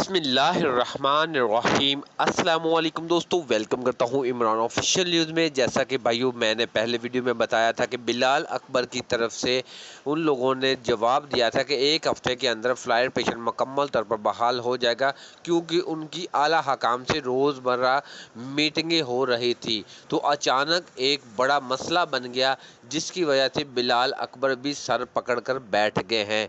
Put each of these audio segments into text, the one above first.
बिस्मिल्लाहिर्रहमानिर्रहीम। अस्सलामुअलैकुम दोस्तों, वेलकम करता हूं इमरान ऑफिशियल न्यूज़ में। जैसा कि भाइयों मैंने पहले वीडियो में बताया था कि बिलाल अकबर की तरफ से उन लोगों ने जवाब दिया था कि एक हफ्ते के अंदर फ्लाइट पेशेंट मुकम्मल तौर पर बहाल हो जाएगा, क्योंकि उनकी आला हकाम से रोज़मर्रा मीटिंगें हो रही थी। तो अचानक एक बड़ा मसला बन गया, जिसकी वजह से बिलाल अकबर भी सर पकड़ कर बैठ गए हैं।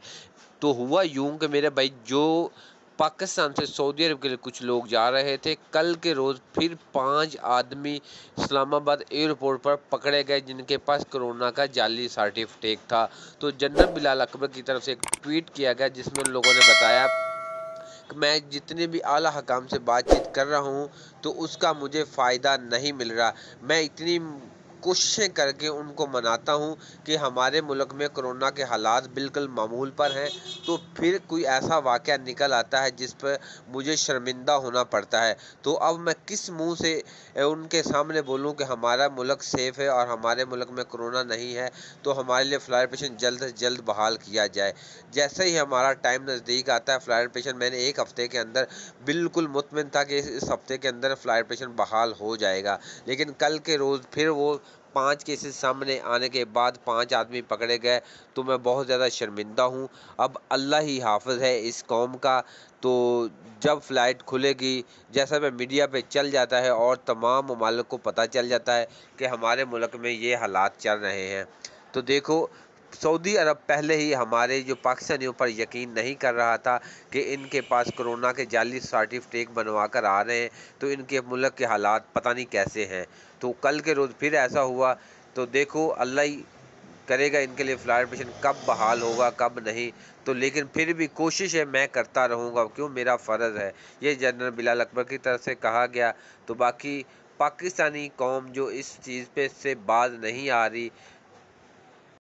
तो हुआ यूं कि मेरे भाई, जो पाकिस्तान से सऊदी अरब के लिए कुछ लोग जा रहे थे, कल के रोज़ फिर 5 आदमी इस्लामाबाद एयरपोर्ट पर पकड़े गए, जिनके पास कोरोना का जाली सर्टिफिकेट था। तो जनरल बिलाल अकबर की तरफ से एक ट्वीट किया गया, जिसमें उन लोगों ने बताया कि मैं जितने भी आला हकाम से बातचीत कर रहा हूँ, तो उसका मुझे फ़ायदा नहीं मिल रहा। मैं इतनी कोशिशें करके उनको मनाता हूँ कि हमारे मुल्क में कोरोना के हालात बिल्कुल मामूल पर हैं, तो फिर कोई ऐसा वाक़या निकल आता है जिस पर मुझे शर्मिंदा होना पड़ता है। तो अब मैं किस मुँह से उनके सामने बोलूँ कि हमारा मुल्क सेफ़ है और हमारे मुल्क में कोरोना नहीं है, तो हमारे लिए फ़्लाइट पेशेंट जल्द से जल्द बहाल किया जाए। जैसे ही हमारा टाइम नज़दीक आता है फ़्लाइट पेशेंट, मैंने 1 हफ़्ते के अंदर बिल्कुल मुतमिन था कि इस हफ़्ते के अंदर फ़्लाइट पेशेंट बहाल हो जाएगा। लेकिन कल के रोज़ फिर वो 5 केसेस सामने आने के बाद 5 आदमी पकड़े गए, तो मैं बहुत ज़्यादा शर्मिंदा हूँ। अब अल्लाह ही हाफ़िज़ है इस कौम का। तो जब फ़्लाइट खुलेगी, जैसा मैं मीडिया पे चल जाता है और तमाम ममालिक को पता चल जाता है कि हमारे मुल्क में ये हालात चल रहे हैं, तो देखो, सऊदी अरब पहले ही हमारे जो पाकिस्तानियों पर यकीन नहीं कर रहा था कि इनके पास कोरोना के जाली सर्टिफिकेट बनवा कर आ रहे हैं, तो इनके मुल्क के हालात पता नहीं कैसे हैं। तो कल के रोज़ फिर ऐसा हुआ। तो देखो, अल्लाह ही करेगा इनके लिए फ़्लाइट पेशेंट कब बहाल होगा कब नहीं। तो लेकिन फिर भी कोशिश है, मैं करता रहूँगा, क्यों, मेरा फ़र्ज़ है। ये जनरल बिलाल अकबर की तरफ से कहा गया। तो बाकी पाकिस्तानी कौम जो इस चीज़ पे से बाज नहीं आ रही,